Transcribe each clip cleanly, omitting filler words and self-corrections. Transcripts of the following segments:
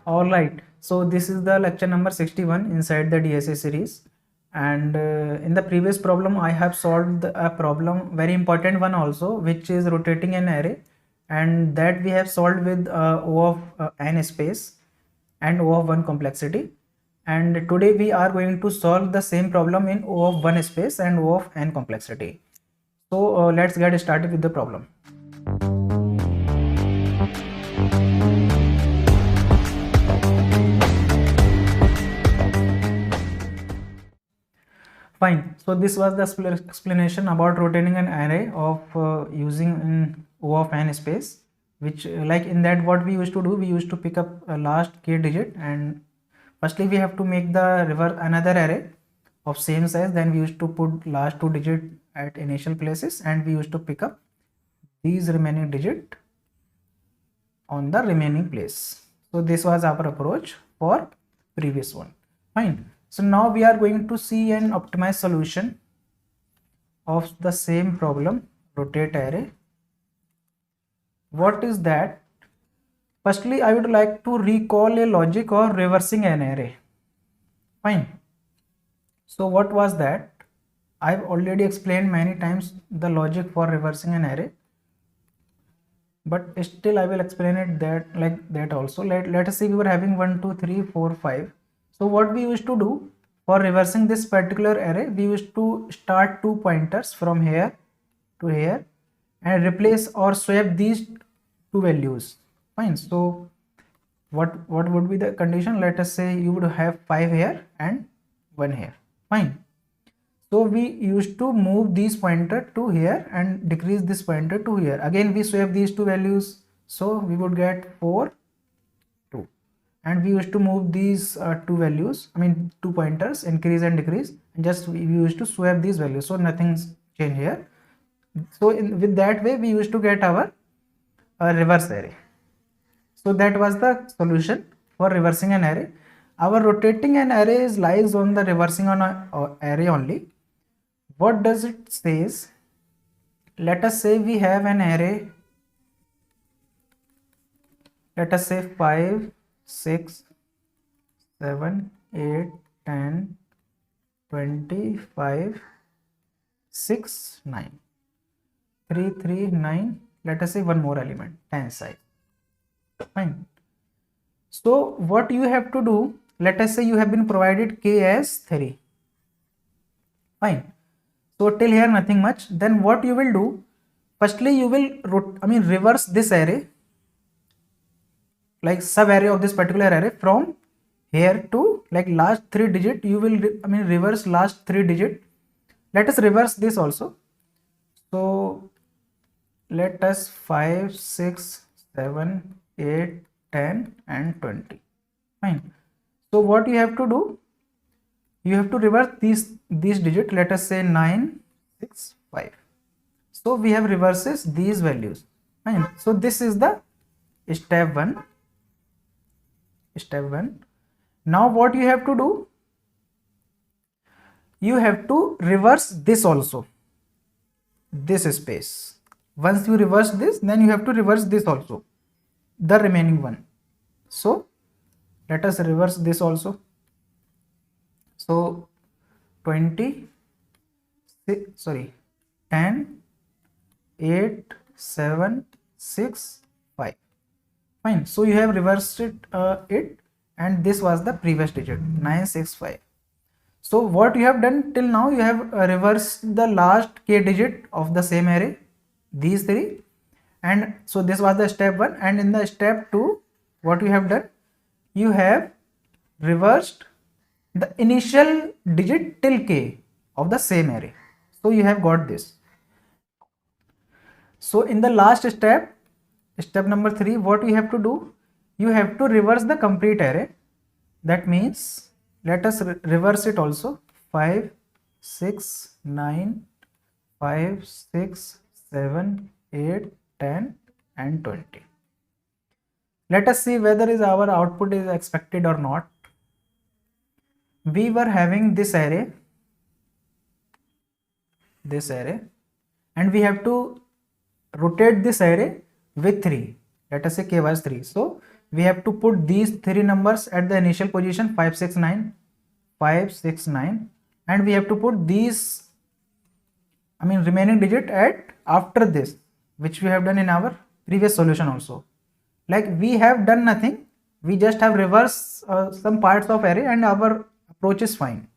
All right, so this is the lecture number 61 inside the DSA series, and in the previous problem I have solved a problem, very important one also, which is rotating an array, and that we have solved with O of n space and O of 1 complexity. And today we are going to solve the same problem in O of 1 space and O of n complexity. So let's get started with the problem. Fine. So this was the explanation about rotating an array of using in O of n space, which like in that what we used to do, we used to pick up a last k digit, and firstly we have to make the reverse another array of same size, then we used to put last two digit at initial places, and we used to pick up these remaining digit on the remaining place. So this was our approach for previous one. Fine. So now we are going to see an optimized solution of the same problem, rotate array. What is that? Firstly, I would like to recall a logic of reversing an array. Fine. So what was that? I've already explained many times the logic for reversing an array, but still I will explain it that like that also. Let us see, we were having 1 2 3 4 5. So what we used to do for reversing this particular array, we used to start two pointers from here to here and replace or swap these two values. Fine. So what would be the condition? Let us say you would have 5 here and 1 here. Fine. So we used to move these pointer to here and decrease this pointer to here. Again we swap these two values, so we would get 4 2, and we used to move these two values, I mean two pointers, increase and decrease, and just we used to swap these values, so nothing's changed here. So with that way we used to get our reverse array. So that was the solution for reversing an array. Our rotating an array lies on the reversing on a array only. What does it says? Let us say we have an array, let us say 5 6 7 8 10 25 6 9 3 3 9, let us say one more element 10 size. Fine. So what you have to do, let us say you have been provided k as 3. Fine. So till here nothing much. Then what you will do, firstly you will reverse this array, like sub array of this particular array, from here to like last 3 digit you will reverse last 3 digit. Let us reverse this also. So let us 5 6 7 8 10 and 20. Fine. So what you have to do, you have to reverse these digit, let us say 9 6 5. So we have reverses these values. Fine. So this is the step 1. Now what you have to do, you have to reverse this also, this space. Once you reverse this, then you have to reverse this also, the remaining one. So let us reverse this also. So 10 8 7 6 5. Fine. So you have reversed it, and this was the previous digit 9 6 5. So what you have done till now, you have reversed the last k digit of the same array, these three, and so this was the step 1. And in the step 2, what you have done, you have reversed the initial digit till k of the same array. So you have got this. So in the last step, step number 3, what you have to do, you have to reverse the complete array. That means let us reverse it also. 5 6 9 5 6 7 8 10 and 20. Let us see whether our output is expected or not. We were having this array, and we have to rotate this array with 3. Let us say k was 3. So we have to put these three numbers at the initial position 569, 569, and we have to put these, I mean remaining digit at after this, which we have done in our previous solution also. Like we have done nothing, we just have reversed some parts of array and our approach is fine.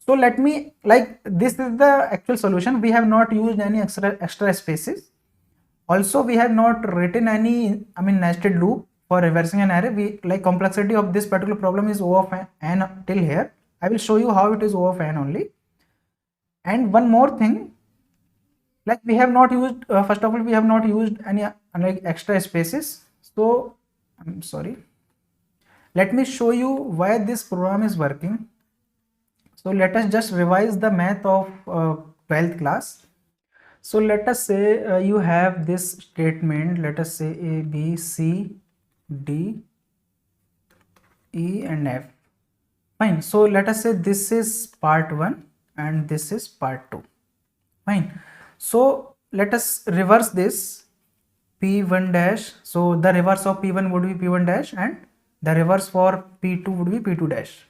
So let me, like this is the actual solution. We have not used any extra spaces. Also we have not written any, I mean nested loop for reversing an array. We like complexity of this particular problem is O of n till here. I will show you how it is O of n only. And one more thing, like we have not used first of all we have not used any like extra spaces. So I'm sorry, let me show you why this program is working. So let us just revise the math of 12th class. So let us say you have this statement, let us say A, B, C, D, E and F. Fine. So let us say this is part 1 and this is part 2. Fine. So let us reverse this P1 dash. So the reverse of P1 would be P1 dash and the reverse for P2 would be P2 dash.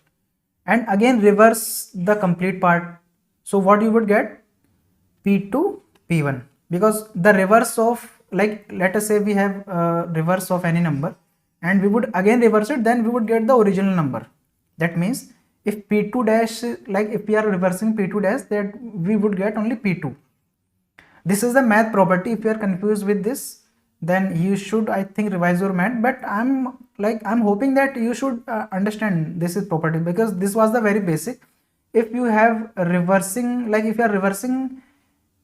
And again reverse the complete part. So what you would get? P2 P1, because the reverse of, like let us say we have reverse of any number and we would again reverse it, then we would get the original number. That means if P2 dash, like if we are reversing P2 dash, that we would get only P2. This is the math property. If you are confused with this, then you should, I think, revise your math, but I'm hoping that you should understand this is property, because this was the very basic. If you have reversing, like if you are reversing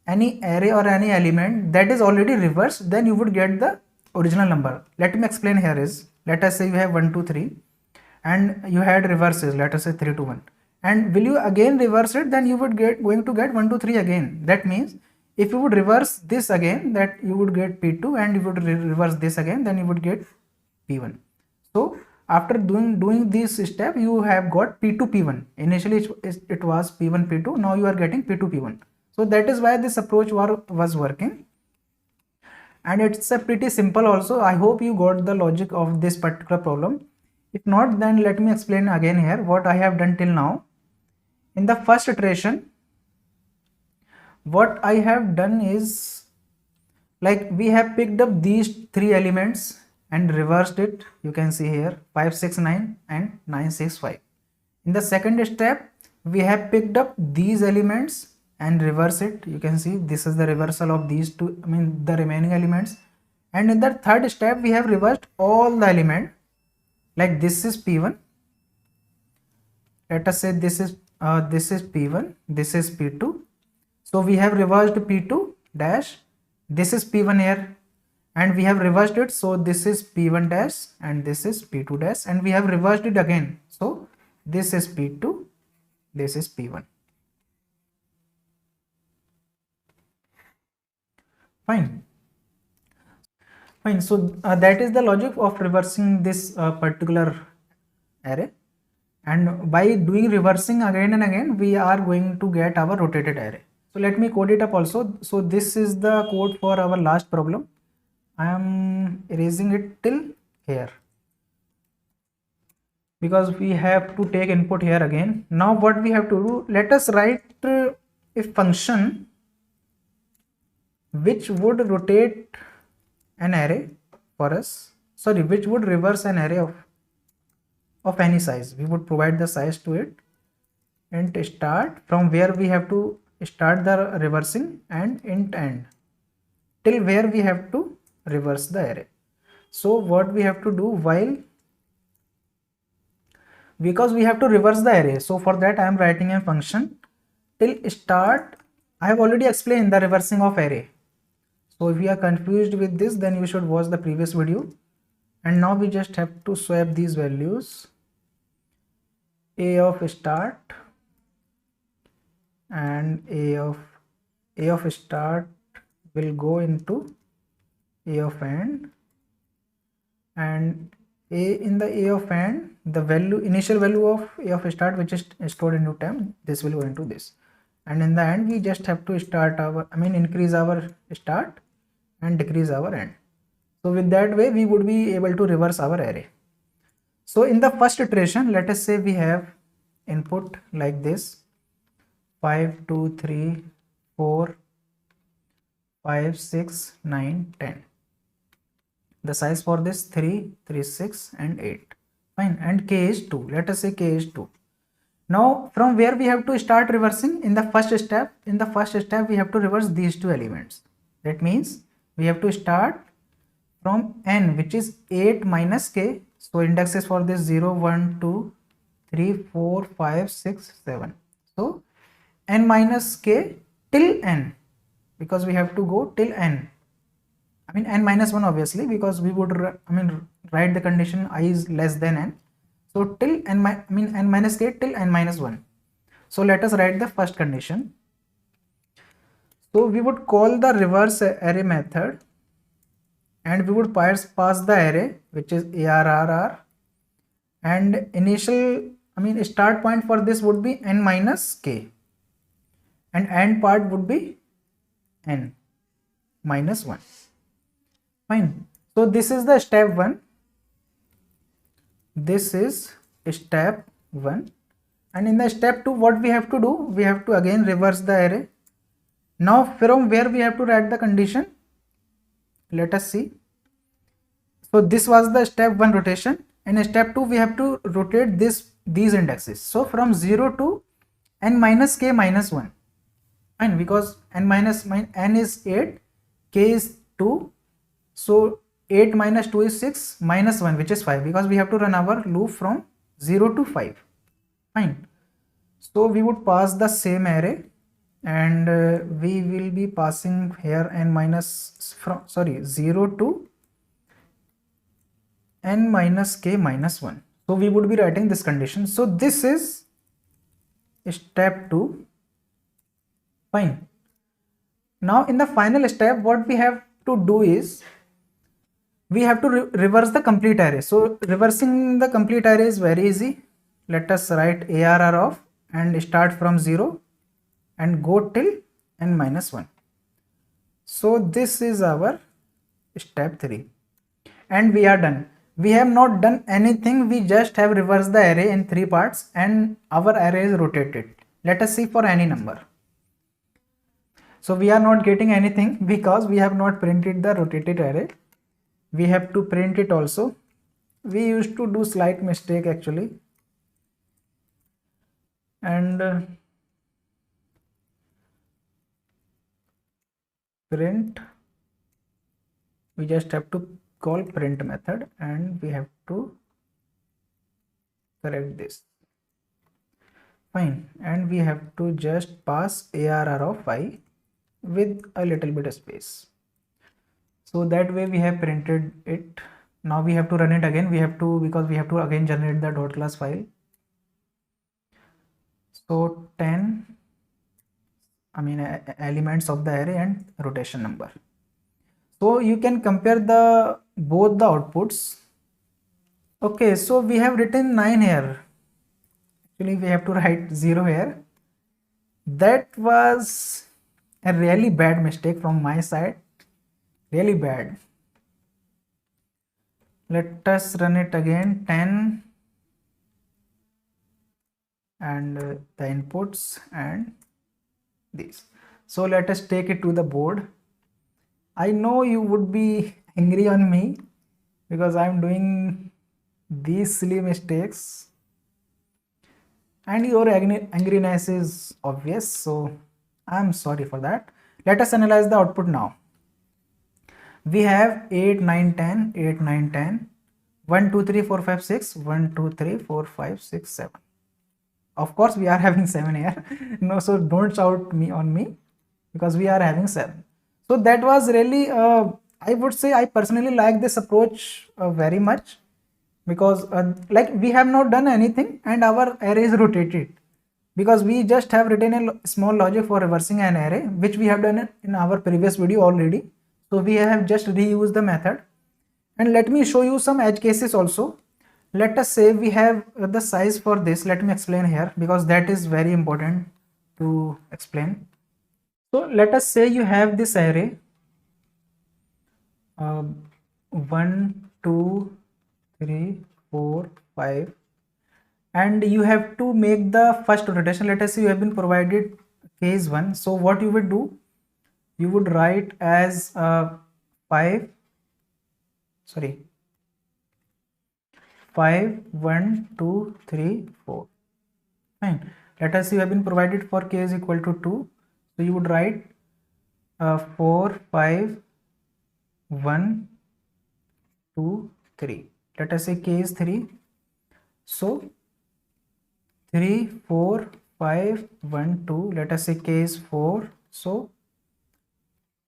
any array or any element that is already reversed, then you would get the original number. Let me explain here is, let us say you have 1 2 3 and you had reverses, let us say 3 2 1, and will you again reverse it, then you would going to get 1 2 3 again. That means if you would reverse this again, that you would get P2, and you would reverse this again, then you would get P1. So after doing this step, you have got P2 P1. Initially it was P1 P2, now you are getting P2 P1. So that is why this approach was working, and it's a pretty simple also. I hope you got the logic of this particular problem. If not, then let me explain again here what I have done till now. In the first iteration, what I have done is, like we have picked up these three elements and reversed it. You can see here 569 and 965. In the second step, we have picked up these elements and reverse it. You can see this is the reversal of these two, I mean the remaining elements. And in the third step, we have reversed all the element. Like this is P1. Let us say this is P1, this is P2. So we have reversed P2 dash, this is P1 here, and we have reversed it. So this is P1 dash and this is P2 dash, and we have reversed it again. So this is P2, this is P1. Fine. So that is the logic of reversing this particular array. And by doing reversing again and again, we are going to get our rotated array. So let me code it up also. So this is the code for our last problem. I am erasing it till here, because we have to take input here again. Now what we have to do, let us write a function which would rotate an array for us, sorry, which would reverse an array of any size. We would provide the size to it, int start, from where we have to start the reversing, and int end, till where we have to reverse the array. So what we have to do, while, because we have to reverse the array, so for that I am writing a function till start. I have already explained the reversing of array. So if you are confused with this, then you should watch the previous video. And now we just have to swap these values. A of start and A of start will go into A of end, and in the A of end, the value, initial value of A of start, which is stored into temp, this will go into this, and in the end we just have to start our, increase our start and decrease our end. So with that way we would be able to reverse our array. So in the first iteration, let us say we have input like this: 5 2 3 4 5 6 9 10. The size for this 3 3 6 and 8. Fine. And k is 2. Let us say k is 2. Now from where we have to start reversing? In the first step, we have to reverse these two elements. That means we have to start from n, which is 8 minus k. So indexes for this 0 1 2 3 4 5 6 7. So n minus k till n, because we have to go till n. I mean n minus 1 obviously, because we would write the condition I is less than n. So till n minus k till n minus 1. So let us write the first condition. So we would call the reverse array method, and we would pass the array, which is arrr, and start point for this would be n minus k, and end part would be n minus 1. Fine. So this is the step 1. This is step 1. And in the step 2, what we have to do? We have to again reverse the array. Now from where we have to write the condition? Let us see. So this was the step 1 rotation. And in step 2, we have to rotate these indexes. So from 0 to n minus k minus 1. Fine, because n is 8, k is 2. So 8 minus 2 is 6, minus 1, which is 5, because we have to run our loop from 0 to 5. Fine. So we would pass the same array, and we will be passing here n minus 0 to n minus k minus 1. So we would be writing this condition. So this is step 2. Fine. Now in the final step, what we have to do is we have to reverse the complete array. So reversing the complete array is very easy. Let us write arr of and start from 0 and go till n minus 1. So this is our step 3, and we are done. We have not done anything, we just have reversed the array in 3 parts and our array is rotated. Let us see for any number. So we are not getting anything because we have not printed the rotated array. We have to print it also. We used to do slight mistake actually, and print, we just have to call print method, and we have to correct this. Fine. And we have to just pass arr of I with a little bit of space. So that way we have printed it. Now we have to run it again. Because we have to again generate the dot class file. So 10 elements of the array and rotation number. So you can compare both the outputs. Okay, so we have written 9 here. Actually we have to write 0 here. That was a really bad mistake from my side. Really bad. Let us run it again. 10 and the inputs and these. So let us take it to the board. I know you would be angry on me because I am doing these silly mistakes, and your angriness is obvious, so I am sorry for that. Let us analyze the output now. We have 8 9 10 8 9 10 1 2 3 4 5 6 1 2 3 4 5 6 7. Of course we are having 7 here. No, so don't shout on me because we are having 7. So that was really I would say I personally like this approach very much, because like we have not done anything and our array is rotated, because we just have written a small logic for reversing an array, which we have done in our previous video already. So we have just reused the method. And let me show you some edge cases also. Let us say we have the size for this. Let me explain here because that is very important to explain. So let us say you have this array 1 2 3 4 5, and you have to make the first rotation. Let us say you have been provided case 1, so what you would do, you would write as 5 sorry 5 1 2 3 4. Fine. Let us say you have been provided for k is equal to 2, so you would write 4 5 1 2 3. Let us say k is 3, so 3 4 5 1 2. Let us say k is 4, so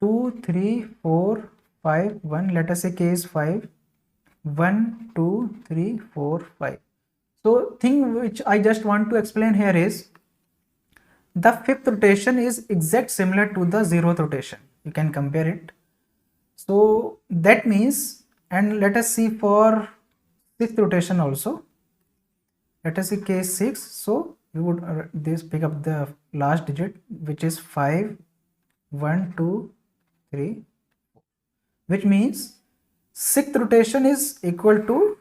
2 3 4 5 1. Let us say k is 5, 1 2 3 4 5. So thing which I just want to explain here is the fifth rotation is exact similar to the zeroth rotation. You can compare it. So that means, and let us see for sixth rotation also. Let us see case 6. So we would this pick up the last digit, which is 5 1 2 3, which means sixth rotation is equal to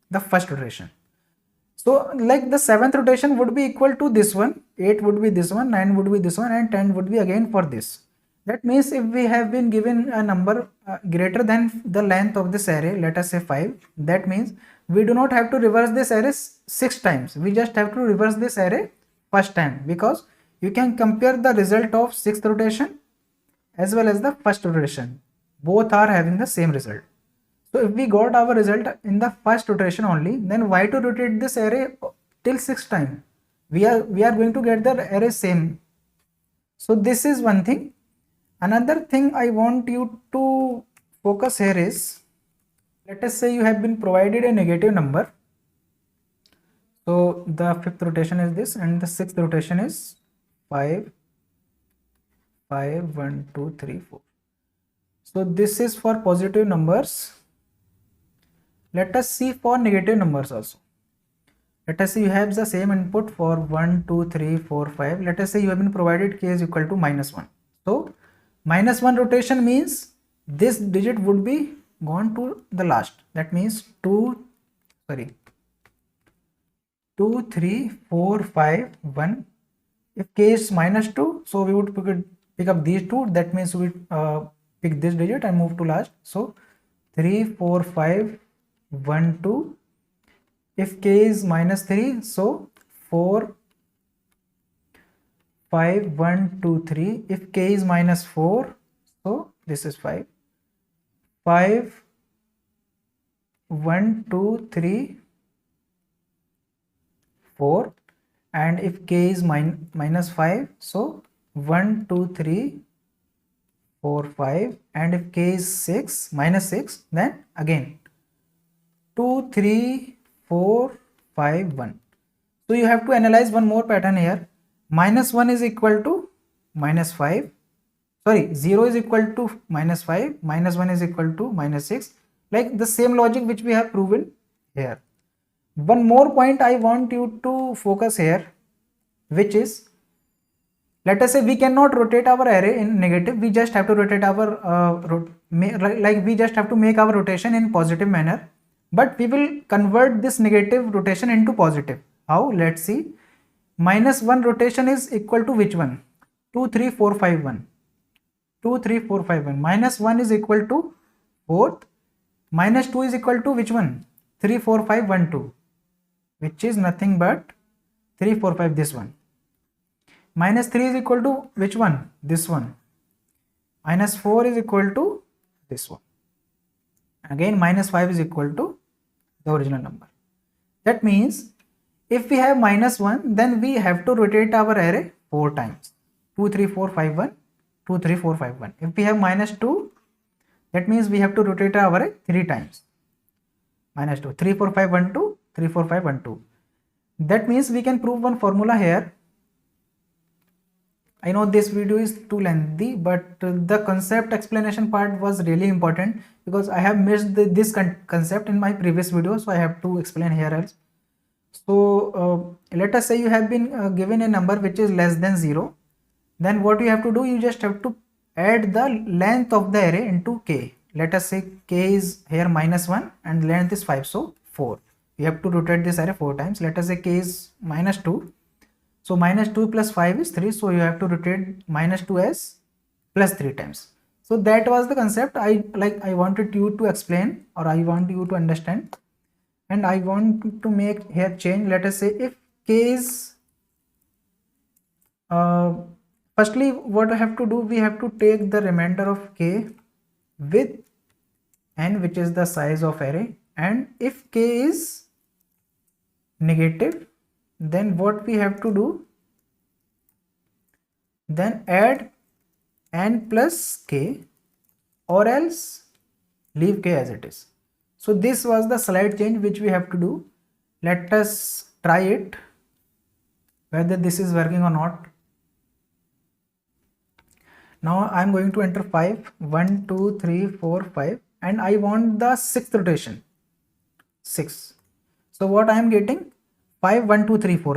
the first rotation. So like the seventh rotation would be equal to this one, 8 would be this one, 9 would be this one, and 10 would be again for this. That means if we have been given a number greater than the length of this array, let us say 5, that means we do not have to reverse this array 6 times. We just have to reverse this array first time, because you can compare the result of sixth rotation as well as the first rotation. Both are having the same result. So if we got our result in the first rotation only, then why to rotate this array till 6 times? We are going to get the array same. So this is one thing. Another thing I want you to focus here is, let us say you have been provided a negative number. So the fifth rotation is this, and the sixth rotation is 5 5 1 2 3 4. So this is for positive numbers. Let us see for negative numbers also. Let us say you have the same input for 1 2 3 4 5. Let us say you have been provided k is equal to -1. So -1 rotation means this digit would be gone to the last. That means 2 3 4 5 1. If k is -2, so we would pick up these two. That means we pick this digit and move to last. So 3 4 5 1 2. If k is -3, so 4 5 1 2 3. If k is -4, so this is 5 5 1 2 3 4. And if k is -5, so 1 2 3 4 5. And if k is -6, then again 2 3 4 5 1. So you have to analyze one more pattern here. -1 is equal to -5. Sorry, 0 is equal to -5. -1 is equal to -6. Like the same logic which we have proven here. One more point I want you to focus here, which is, let us say we cannot rotate our array in negative. We just have to rotate our we just have to make our rotation in positive manner. But we will convert this negative rotation into positive. How? Let's see. -1 rotation is equal to which one? 2 3 4 5 1. 2 3 4 5 1. -1 is equal to 4th. -2 is equal to which one? 3 4 5 1 2, which is nothing but 3 4 5, this one. -3 is equal to which one? This one. -4 is equal to this one. Again, -5 is equal to the original number. That means if we have -1, then we have to rotate our array 4 times. 2 3 4 5 1, 2 3 4 5 1. If we have -2, that means we have to rotate our array 3 times. -2, 3 4 5 1 2, 3 4 5 1 2. That means we can prove one formula here. I know this video is too lengthy, but the concept explanation part was really important, because I have missed this concept in my previous video, so I have to explain here else. So let us say you have been given a number which is less than 0. Then what you have to do, you just have to add the length of the array into k. let us say k is here -1 and length is 5, so 4. You have to rotate this array 4 times. Let us say k is -2, so -2 plus 5 is 3, so you have to rotate -2 as +3 times. So that was the concept I wanted you to explain, or I want you to understand. And I want to make here change. Let us say if k is firstly, what I have to do, we have to take the remainder of k with n, which is the size of array, and if k is negative, then what we have to do, then add n plus k, or else leave k as it is. So this was the slight change which we have to do. Let us try it, whether this is working or not. Now I am going to enter 5, 1, 2, 3, 4, 5, and I want the 6th rotation, 6. So what I am getting, 5, 1, 2, 3, 4,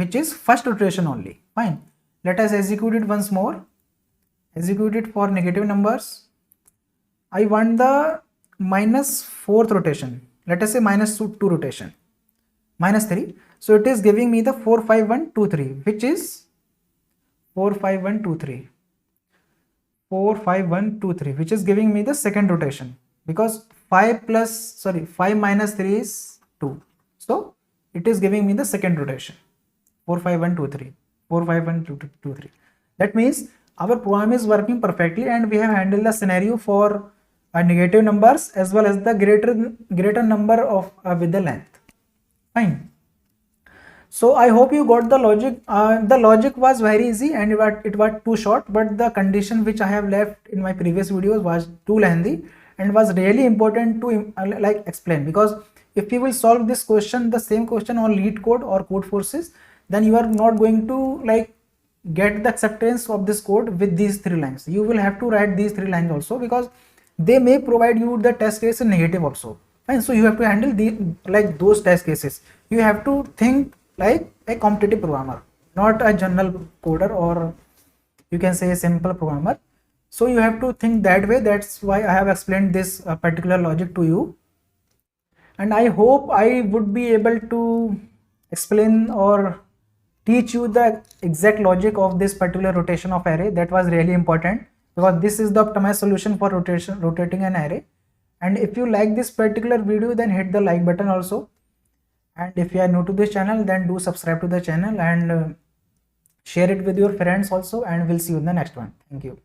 which is first rotation only. Fine. Let us execute it once more. Execute it for negative numbers. I want the -4th rotation. Let us say -2 rotation, -3. So it is giving me the 4, 5, 1, 2, 3, which is 4, 5, 1, 2, 3. 4, 5, 1, 2, 3, which is giving me the second rotation, because 5 minus 3 is 2. So it is giving me the second rotation, 4, 5, 1, 2, 3, 4, 5, 1, 2, 2, 3. That means our program is working perfectly, and we have handled the scenario for negative numbers as well as the greater number of with the length. Fine. So I hope you got the logic. The logic was very easy and it was too short, but the condition which I have left in my previous videos was too lengthy and was really important to explain, because if you will solve this question, the same question on LeetCode or Codeforces, then you are not going to get the acceptance of this code with these 3 lines. You will have to write these 3 lines also, because they may provide you the test case in negative also. And so you have to handle those test cases. You have to think like a competitive programmer, not a general coder, or you can say a simple programmer. So you have to think that way. That's why I have explained this particular logic to you, and I hope I would be able to explain or teach you the exact logic of this particular rotation of array. That was really important, because this is the optimized solution for rotating an array. And if you like this particular video, then hit the like button also. And if you are new to this channel, then do subscribe to the channel and share it with your friends also, and we'll see you in the next one. Thank you.